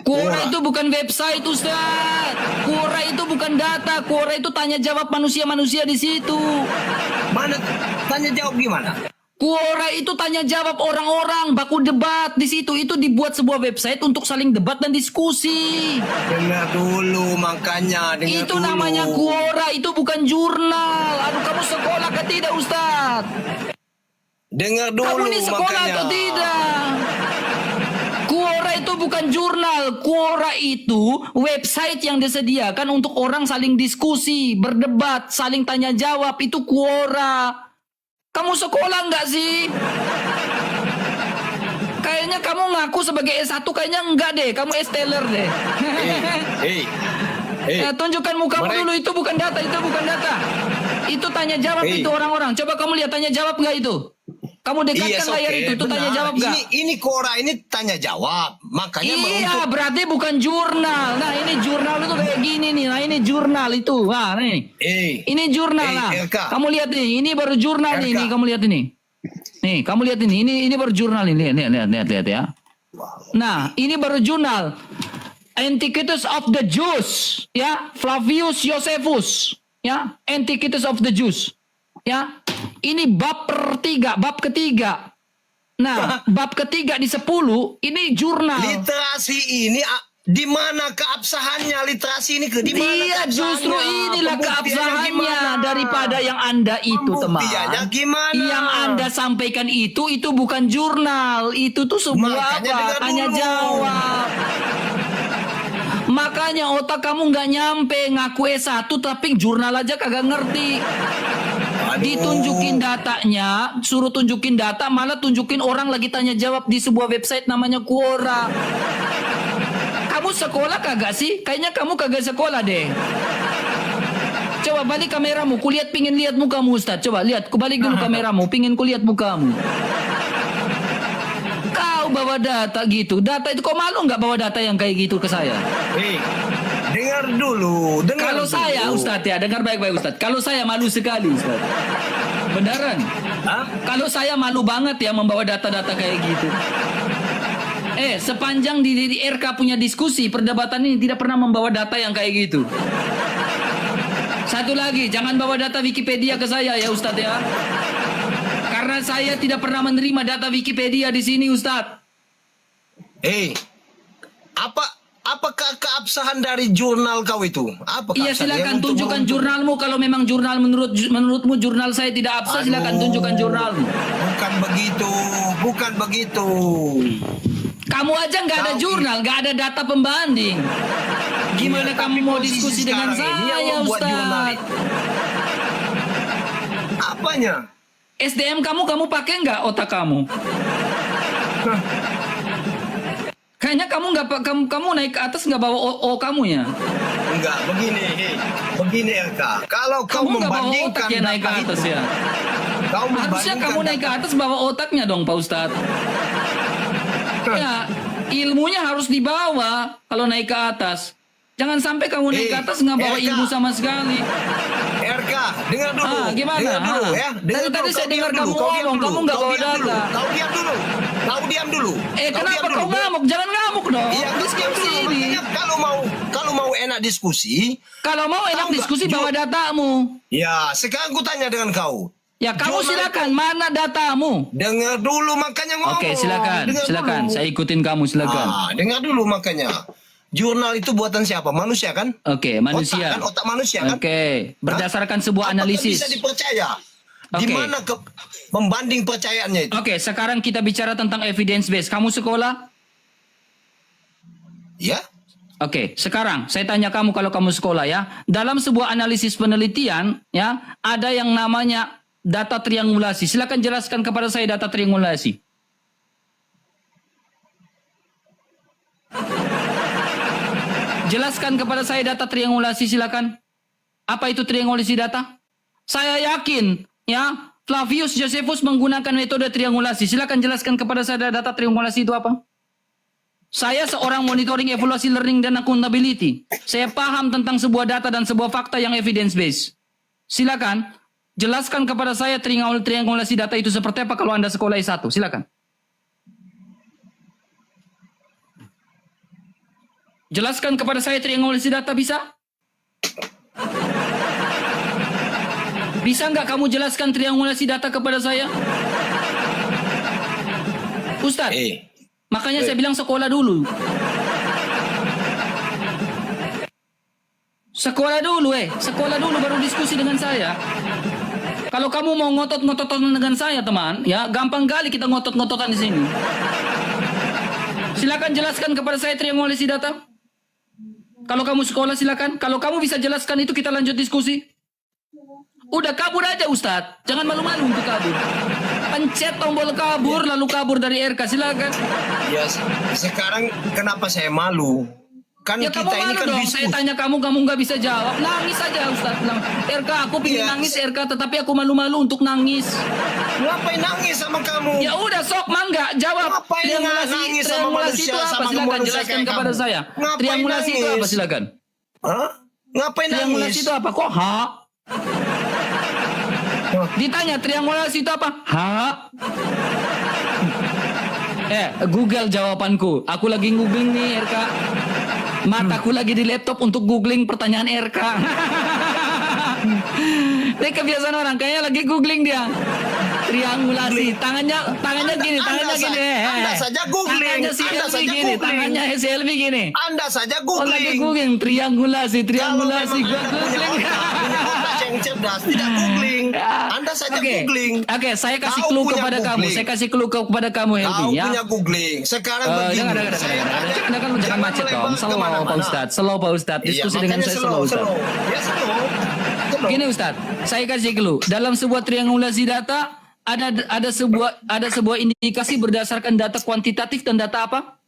Speaker 1: Quora itu bukan website, Ustaz. Quora itu bukan data. Quora itu tanya jawab manusia-manusia di situ.
Speaker 2: Mana tanya jawab gimana?
Speaker 1: Quora itu tanya jawab orang-orang, baku debat di situ. Itu dibuat sebuah website untuk saling debat dan diskusi.
Speaker 2: Dengar dulu makanya. Dengar
Speaker 1: Itu
Speaker 2: dulu.
Speaker 1: namanya Quora, itu bukan jurnal. Aduh, kamu sekolah ke tidak, Ustaz?
Speaker 2: Dengar dulu
Speaker 1: Kamu ini sekolah
Speaker 2: makanya.
Speaker 1: atau tidak? Quora itu bukan jurnal. Quora itu website yang disediakan untuk orang saling diskusi, berdebat, saling tanya jawab. Itu Quora. Kamu sekolah nggak sih? Kayaknya kamu ngaku sebagai S1, kayaknya enggak deh. Kamu S-teller deh. Tunjukkan mukamu dulu, itu bukan data, Itu tanya jawab itu orang-orang. Coba kamu lihat tanya jawab nggak itu? Kamu dekatkan layar itu tanya jawab nggak?
Speaker 2: Ini Quora ini tanya jawab. Makanya
Speaker 1: Iya, berarti bukan jurnal. Nah, ini jurnal itu kayak gini nih. Nah, ini jurnal itu. Wah, nih. Ini jurnal lah.
Speaker 2: RK.
Speaker 1: Kamu lihat nih, ini baru jurnal nih.
Speaker 2: RK.
Speaker 1: Nih, kamu lihat ini. Nih, kamu lihat ini. Ini baru jurnal ini. Lihat ya. Nah, ini baru jurnal. Antiquities of the Jews, ya, Flavius Josephus, ya, Antiquities of the Jews, ya. Ini bab ketiga. Nah, bab ketiga di 10 ini jurnal.
Speaker 2: Literasi ini di mana keabsahannya literasi ini di mana?
Speaker 1: Iya, justru inilah keabsahannya
Speaker 2: gimana?
Speaker 1: daripada yang Anda itu, teman.
Speaker 2: Pembuktiannya gimana?
Speaker 1: Yang Anda sampaikan itu bukan jurnal, itu tuh sebuah
Speaker 2: Makanya
Speaker 1: apa?
Speaker 2: dengar
Speaker 1: Tanya
Speaker 2: dulu.
Speaker 1: jawab. Makanya otak kamu nggak nyampe, ngaku S1 tapi jurnal aja kagak ngerti.
Speaker 2: Aduh.
Speaker 1: Ditunjukin datanya, suruh tunjukin data, malah tunjukin orang lagi tanya jawab di sebuah website namanya Quora. Kamu sekolah kagak sih? Kayaknya kamu kagak sekolah deh. Coba balik kameramu, kulihat pingin lihat mukamu Ustaz. Coba lihat, kubalik dulu kameramu, pingin kulihat mukamu. Kau bawa data gitu, data itu kau malu nggak bawa data yang kayak gitu ke saya?
Speaker 2: Dengar dulu.
Speaker 1: Kalau saya Ustadz ya, dengar baik-baik Ustadz. Kalau saya malu sekali Ustadz. Beneran.
Speaker 2: Hah?
Speaker 1: Kalau saya malu banget ya membawa data-data kayak gitu. Sepanjang di RK punya diskusi, perdebatan ini tidak pernah membawa data yang kayak gitu. Satu lagi, jangan bawa data Wikipedia ke saya ya Ustadz ya. Karena saya tidak pernah menerima data Wikipedia di sini Ustadz.
Speaker 2: Apakah keabsahan dari jurnal kau itu? Apa
Speaker 1: Iya
Speaker 2: keabsahan
Speaker 1: silakan
Speaker 2: yang untuk
Speaker 1: tunjukkan
Speaker 2: menunjuk-
Speaker 1: jurnalmu. Kalau memang jurnal menurutmu jurnal saya tidak absah, silakan tunjukkan jurnalmu.
Speaker 2: Bukan begitu.
Speaker 1: Kamu aja nggak ada jurnal, nggak ada data pembanding. Gimana
Speaker 2: Iya,
Speaker 1: kamu
Speaker 2: tapi
Speaker 1: mau
Speaker 2: posisi
Speaker 1: diskusi dengan
Speaker 2: sekarang ini yang
Speaker 1: saya,
Speaker 2: membuat jurnal
Speaker 1: Ustaz?
Speaker 2: itu. Apanya?
Speaker 1: SDM kamu pakai nggak otak kamu? Kayaknya kamu naik ke atas nggak bawa O kamu ya?
Speaker 2: Enggak, begini Eka. Kalau kau
Speaker 1: Kamu nggak bawa
Speaker 2: membandingkan
Speaker 1: otak ya naik ke
Speaker 2: data
Speaker 1: atas
Speaker 2: itu,
Speaker 1: ya?
Speaker 2: kau
Speaker 1: Harusnya kamu naik ke atas bawa otaknya dong, Pak Ustadz. Ya, ilmunya harus dibawa kalau naik ke atas. Jangan sampai kamu naik ke atas nggak bawa
Speaker 2: Eka.
Speaker 1: ilmu sama sekali.
Speaker 2: RK, dengar dulu.
Speaker 1: Gimana?
Speaker 2: Dengar dulu ya. Dengar
Speaker 1: Tadi
Speaker 2: dulu,
Speaker 1: saya
Speaker 2: kau
Speaker 1: dengar
Speaker 2: diam
Speaker 1: kamu
Speaker 2: dulu, kau diam
Speaker 1: ngomong,
Speaker 2: dulu,
Speaker 1: kamu nggak
Speaker 2: kau
Speaker 1: bawa
Speaker 2: diam dulu,
Speaker 1: data.
Speaker 2: Kau diam dulu. Kau diam dulu. Kau
Speaker 1: Kenapa
Speaker 2: diam
Speaker 1: kau
Speaker 2: dulu.
Speaker 1: ngamuk? Jangan ngamuk dong.
Speaker 2: Iya, kau diam
Speaker 1: Diskusi
Speaker 2: dulu.
Speaker 1: ini.
Speaker 2: Makanya kalau mau enak diskusi,
Speaker 1: Kalau mau enak
Speaker 2: Tahu nggak?
Speaker 1: diskusi bawa datamu.
Speaker 2: ya sekarang aku tanya dengan kau.
Speaker 1: Ya kamu
Speaker 2: Jurnal
Speaker 1: silakan, mana datamu?
Speaker 2: Dengar dulu makanya ngomong.
Speaker 1: Oke, silakan.
Speaker 2: Dengar
Speaker 1: Silakan,
Speaker 2: dulu.
Speaker 1: saya ikutin kamu, silakan.
Speaker 2: Dengar dulu makanya. Jurnal itu buatan siapa? Manusia kan?
Speaker 1: Oke, manusia.
Speaker 2: Otak manusia kan?
Speaker 1: Oke, berdasarkan sebuah
Speaker 2: Apakah
Speaker 1: analisis.
Speaker 2: bisa dipercaya?
Speaker 1: Oke.
Speaker 2: Gimana membanding percayaannya itu?
Speaker 1: Oke, sekarang kita bicara tentang evidence base. Kamu sekolah?
Speaker 2: Ya?
Speaker 1: Oke, sekarang saya tanya kamu kalau kamu sekolah ya. Dalam sebuah analisis penelitian ya, ada yang namanya data triangulasi. Silakan jelaskan kepada saya data triangulasi. Jelaskan kepada saya data triangulasi silakan. Apa itu triangulasi data? Saya yakin ya, Flavius Josephus menggunakan metode triangulasi. Silakan jelaskan kepada saya data triangulasi itu apa? Saya seorang monitoring evaluasi learning dan accountability. Saya paham tentang sebuah data dan sebuah fakta yang evidence based. Silakan jelaskan kepada saya triangulasi data itu seperti apa kalau Anda sekolah S1. Silakan. Jelaskan kepada saya triangulasi data bisa? Bisa nggak kamu jelaskan triangulasi data kepada saya? Ustadz, makanya saya bilang sekolah dulu. Sekolah dulu sekolah dulu baru diskusi dengan saya. Kalau kamu mau ngotot-ngototan dengan saya teman, ya gampang kali kita ngotot-ngototan di sini. Silakan jelaskan kepada saya triangulasi data. Kalau kamu sekolah silakan. Kalau kamu bisa jelaskan itu kita lanjut diskusi. Udah kabur aja Ustadz. Jangan malu-malu untuk kabur. Pencet tombol kabur lalu kabur dari RK silakan.
Speaker 2: Ya, sekarang kenapa saya malu? Kan
Speaker 1: Ya
Speaker 2: kita
Speaker 1: kamu
Speaker 2: ini
Speaker 1: malu
Speaker 2: kan
Speaker 1: dong.
Speaker 2: diskusi.
Speaker 1: Saya tanya kamu nggak bisa jawab. Nangis aja Ustadz. RK aku pingin
Speaker 2: Iya.
Speaker 1: nangis RK tetapi aku malu-malu untuk nangis.
Speaker 2: Ngapain nangis sama kamu?
Speaker 1: Ya udah sok mangga jawab.
Speaker 2: Ngapain nangis sama
Speaker 1: Triangulasi
Speaker 2: manusia,
Speaker 1: itu apa?
Speaker 2: sama
Speaker 1: Silakan
Speaker 2: manusia
Speaker 1: jelaskan
Speaker 2: kayak
Speaker 1: kepada
Speaker 2: kamu?
Speaker 1: saya.
Speaker 2: Ngapain
Speaker 1: Triangulasi itu
Speaker 2: nangis?
Speaker 1: apa? Silakan.
Speaker 2: Hah? Ngapain
Speaker 1: Triangulasi
Speaker 2: nangis?
Speaker 1: itu apa? Kok ha? Ditanya triangulasi itu apa? Ha? Google jawabanku. Aku lagi googling nih RK. Mataku lagi di laptop untuk googling pertanyaan RK. Ini kebiasaan orang kayaknya lagi googling dia. Triangulasi. Tangannya gini, tangannya gini.
Speaker 2: Anda saja googling.
Speaker 1: Tangannya si
Speaker 2: Anda
Speaker 1: Elvi
Speaker 2: saja
Speaker 1: gini,
Speaker 2: googling.
Speaker 1: tangannya si Elvi gini.
Speaker 2: Anda saja
Speaker 1: Oh lagi
Speaker 2: googling.
Speaker 1: googling triangulasi,
Speaker 2: Kalau
Speaker 1: triangulasi.
Speaker 2: memang
Speaker 1: Gua
Speaker 2: Anda punya
Speaker 1: googling.
Speaker 2: otak yang cerdas, tidak googling. Anda saja
Speaker 1: Oke.
Speaker 2: googling.
Speaker 1: Oke, saya kasih
Speaker 2: Kau
Speaker 1: clue
Speaker 2: punya
Speaker 1: kepada kamu.
Speaker 2: googling.
Speaker 1: Saya kasih clue kepada kamu Helvi
Speaker 2: Kau
Speaker 1: ya.
Speaker 2: punya googling. Sekarang begini.
Speaker 1: Jangan
Speaker 2: Jangan
Speaker 1: macet dong.
Speaker 2: melebar
Speaker 1: Slow
Speaker 2: kemana-mana.
Speaker 1: Pak Ustadz. Slow Pak Ustadz.
Speaker 2: Iya,
Speaker 1: Diskusi dengan
Speaker 2: makanya
Speaker 1: saya slow Ustadz.
Speaker 2: Ya slow.
Speaker 1: Gini Ustaz, saya kasih clue. Dalam sebuah triangulasi data ada sebuah indikasi berdasarkan data kuantitatif dan data apa?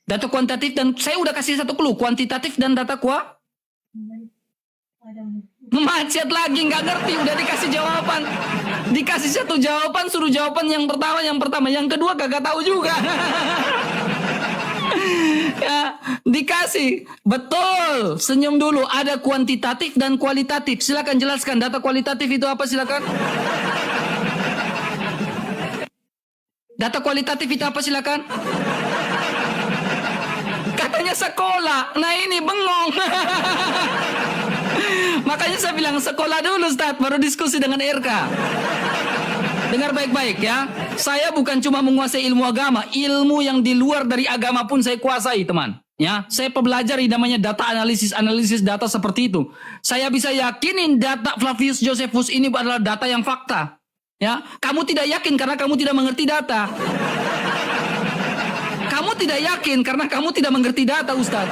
Speaker 1: Data kuantitatif dan saya udah kasih satu clue, kuantitatif dan data macet lagi, nggak ngerti, udah dikasih jawaban. Dikasih satu jawaban, suruh jawaban yang pertama, yang kedua kagak tahu juga. Ya, dikasih. Betul. Senyum dulu, ada kuantitatif dan kualitatif. Silakan jelaskan data kualitatif itu apa, silakan. Data kualitatif itu apa, silakan. Katanya sekolah. Nah, ini bengong. Makanya saya bilang sekolah dulu Ustaz, baru diskusi dengan RK. Dengar baik-baik ya. Saya bukan cuma menguasai ilmu agama, ilmu yang di luar dari agama pun saya kuasai, teman. Ya, saya pelajari namanya data analisis data seperti itu. Saya bisa yakinin data Flavius Josephus ini adalah data yang fakta. Ya, kamu tidak yakin karena kamu tidak mengerti data. Kamu tidak yakin karena kamu tidak mengerti data, Ustaz.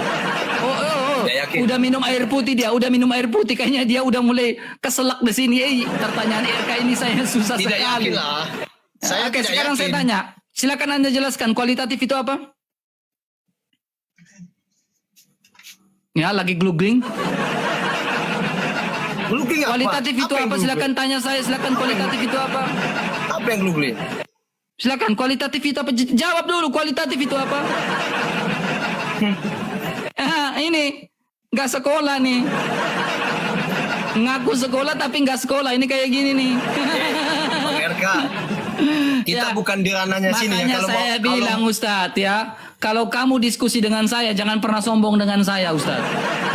Speaker 1: Udah minum air putih dia, kayaknya dia udah mulai keselak di sini. Pertanyaan RK ini saya susah
Speaker 2: Tidak
Speaker 1: sekali.
Speaker 2: yakin lah. Saya
Speaker 1: Oke,
Speaker 2: tidak
Speaker 1: sekarang
Speaker 2: yakin.
Speaker 1: saya tanya. Silakan Anda jelaskan kualitatif itu apa? Ya, lagi googling.
Speaker 2: Googling apa?
Speaker 1: Kualitatif itu
Speaker 2: yang
Speaker 1: apa?
Speaker 2: googling?
Speaker 1: Silakan tanya saya. Silakan kualitatif itu apa?
Speaker 2: Apa yang googling?
Speaker 1: Silakan kualitatif itu apa? Jawab dulu kualitatif itu apa? Ini nggak sekolah nih. Ngaku sekolah tapi nggak sekolah. Ini kayak gini nih.
Speaker 2: Bang RK, kita
Speaker 1: Ya,
Speaker 2: bukan di ranahnya sini ya.
Speaker 1: Makanya
Speaker 2: Kalau
Speaker 1: saya bilang Ustadz ya, kalau kamu diskusi dengan saya jangan pernah sombong dengan saya Ustadz.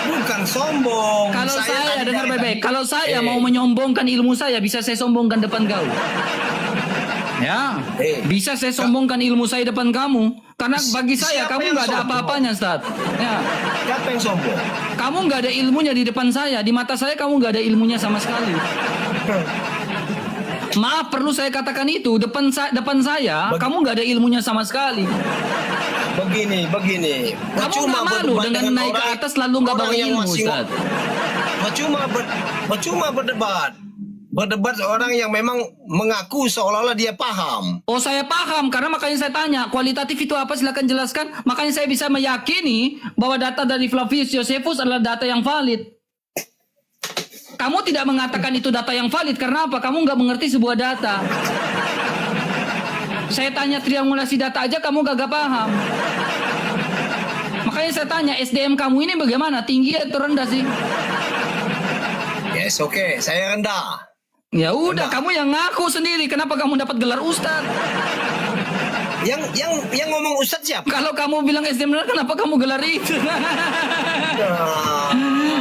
Speaker 2: bukan sombong.
Speaker 1: Kalau saya
Speaker 2: tadi
Speaker 1: dengar
Speaker 2: dari
Speaker 1: baik-baik,
Speaker 2: tadi-
Speaker 1: kalau saya mau menyombongkan ilmu saya bisa saya sombongkan depan kau. Ya, bisa saya sombongkan ilmu saya depan kamu. Karena bagi saya
Speaker 2: Siapa
Speaker 1: kamu
Speaker 2: yang
Speaker 1: nggak ada
Speaker 2: sombong?
Speaker 1: apa-apanya, Ustaz. Ya,
Speaker 2: Siapa yang sombong?
Speaker 1: kamu nggak ada ilmunya di depan saya, di mata saya kamu nggak ada ilmunya sama sekali. Maaf, perlu saya katakan itu depan saya, kamu nggak ada ilmunya sama sekali.
Speaker 2: Begini.
Speaker 1: Kamu nggak malu
Speaker 2: berdebat
Speaker 1: dengan naik ke
Speaker 2: orang-
Speaker 1: atas lalu nggak bawa
Speaker 2: orang yang
Speaker 1: ilmu,
Speaker 2: masih-
Speaker 1: Ustaz.
Speaker 2: Percuma berdebat. Berdebat orang yang memang mengaku seolah-olah dia paham.
Speaker 1: Oh, saya paham karena makanya saya tanya kualitatif itu apa, silakan jelaskan. Makanya saya bisa meyakini bahwa data dari Flavius Josephus adalah data yang valid. Kamu tidak mengatakan itu data yang valid karena apa? Kamu nggak mengerti sebuah data. Saya tanya triangulasi data aja kamu gak paham. Makanya saya tanya SDM kamu ini bagaimana? Tinggi atau rendah sih?
Speaker 2: Yes, oke. Saya rendah.
Speaker 1: Ya udah,
Speaker 2: Rendah.
Speaker 1: kamu yang ngaku sendiri. Kenapa kamu dapat gelar Ustad?
Speaker 2: Yang ngomong Ustadz siapa?
Speaker 1: Kalau kamu bilang SDM rendah, kenapa kamu gelar itu?
Speaker 2: Nah,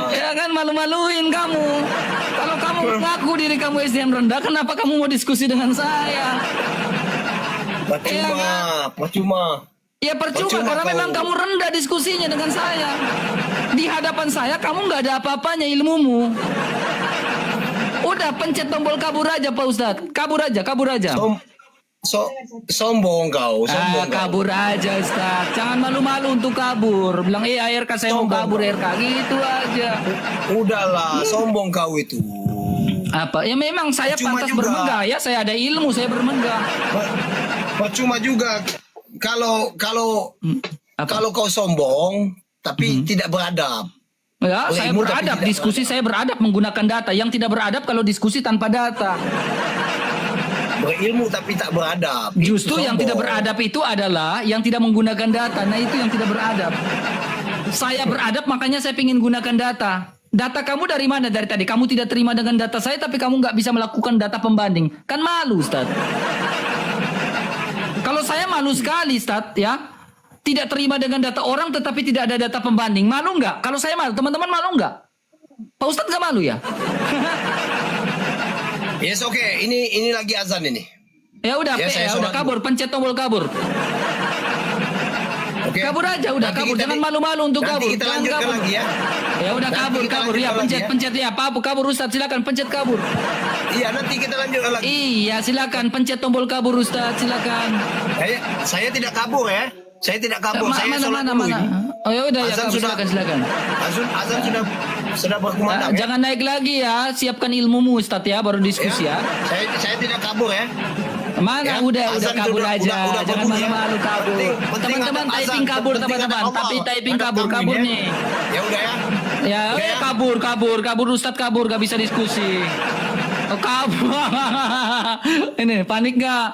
Speaker 1: Ya kan, malu-maluin kamu. Kalau kamu ngaku diri kamu SDM rendah, kenapa kamu mau diskusi dengan saya?
Speaker 2: percuma.
Speaker 1: Ya percuma
Speaker 2: Percuma
Speaker 1: karena
Speaker 2: kau.
Speaker 1: memang kamu rendah diskusinya dengan saya. Di hadapan saya kamu nggak ada apa-apanya ilmumu. Udah pencet tombol kabur aja Pak Ustadz. Kabur aja.
Speaker 2: Sombong kau.
Speaker 1: Kabur aja Ustadz. Jangan malu-malu untuk kabur. Bilang ARK saya mau
Speaker 2: Sombong
Speaker 1: kabur
Speaker 2: kau.
Speaker 1: RK. Gitu aja.
Speaker 2: Udahlah, sombong kau itu.
Speaker 1: Apa? Ya memang saya
Speaker 2: Percuma
Speaker 1: pantas
Speaker 2: juga.
Speaker 1: bermegah ya. Saya ada ilmu, saya bermegah.
Speaker 2: Percuma juga kalau
Speaker 1: Apa?
Speaker 2: kalau kau sombong tapi tidak beradab.
Speaker 1: Ya, saya
Speaker 2: Ilmu tapi
Speaker 1: beradab.
Speaker 2: tidak
Speaker 1: Diskusi saya beradab menggunakan data. Yang tidak beradab kalau diskusi tanpa data.
Speaker 2: Berilmu tapi tak beradab.
Speaker 1: Justru
Speaker 2: Itu
Speaker 1: yang
Speaker 2: sombong.
Speaker 1: tidak beradab itu adalah yang tidak menggunakan data. Nah itu yang tidak beradab. Saya beradab makanya saya ingin gunakan data. Data kamu dari mana dari tadi? Kamu tidak terima dengan data saya tapi kamu nggak bisa melakukan data pembanding. Kan malu Ustaz. Kalau saya malu sekali Ustaz ya. Tidak terima dengan data orang tetapi tidak ada data pembanding. Malu nggak? Kalau saya malu, teman-teman malu nggak? Pak Ustaz nggak malu ya?
Speaker 2: Yes, oke. Ini lagi azan ini.
Speaker 1: Ya udah,
Speaker 2: Ya, saya
Speaker 1: udah
Speaker 2: sholat
Speaker 1: kabur, pencet tombol kabur.
Speaker 2: Oke.
Speaker 1: Kabur aja, udah
Speaker 2: Nanti
Speaker 1: kabur.
Speaker 2: kita
Speaker 1: Jangan
Speaker 2: di-
Speaker 1: malu-malu untuk
Speaker 2: nanti
Speaker 1: kabur.
Speaker 2: kita
Speaker 1: Jangan
Speaker 2: lanjutkan
Speaker 1: kabur.
Speaker 2: lagi ya.
Speaker 1: Ya udah
Speaker 2: Nanti
Speaker 1: kabur,
Speaker 2: kita
Speaker 1: kabur. Ya
Speaker 2: lanjutkan
Speaker 1: pencet,
Speaker 2: lagi ya.
Speaker 1: pencet ya. Apa kabur Ustaz? Silakan pencet kabur.
Speaker 2: Iya, nanti kita lanjutkan lagi.
Speaker 1: Iya, silakan pencet tombol kabur Ustaz. Silakan.
Speaker 2: Saya tidak kabur ya. Saya tidak kabur. Saya sholat
Speaker 1: Mana?
Speaker 2: dulu ini.
Speaker 1: Oh ya udah ya,
Speaker 2: Azan
Speaker 1: Kak,
Speaker 2: sudah
Speaker 1: silakan.
Speaker 2: azan sudah berkumandang. Ya?
Speaker 1: Jangan naik lagi ya, siapkan ilmumu Ustaz ya, baru diskusi ya.
Speaker 2: Saya tidak kabur ya.
Speaker 1: Mana
Speaker 2: Ya,
Speaker 1: udah
Speaker 2: azan
Speaker 1: kabur
Speaker 2: sudah-
Speaker 1: aja,
Speaker 2: udah
Speaker 1: jangan
Speaker 2: bagus ya.
Speaker 1: malu-malu kabur.
Speaker 2: Penting
Speaker 1: Teman-teman
Speaker 2: ada azan,
Speaker 1: typing kabur
Speaker 2: penting ada
Speaker 1: teman-teman,
Speaker 2: Allah.
Speaker 1: tapi typing
Speaker 2: Ada
Speaker 1: kabur
Speaker 2: kami ya.
Speaker 1: nih.
Speaker 2: Ya udah ya.
Speaker 1: Ya,
Speaker 2: Udah ya.
Speaker 1: kabur Ustadz kabur, gak bisa diskusi. Oh, kabur. Ini panik nggak?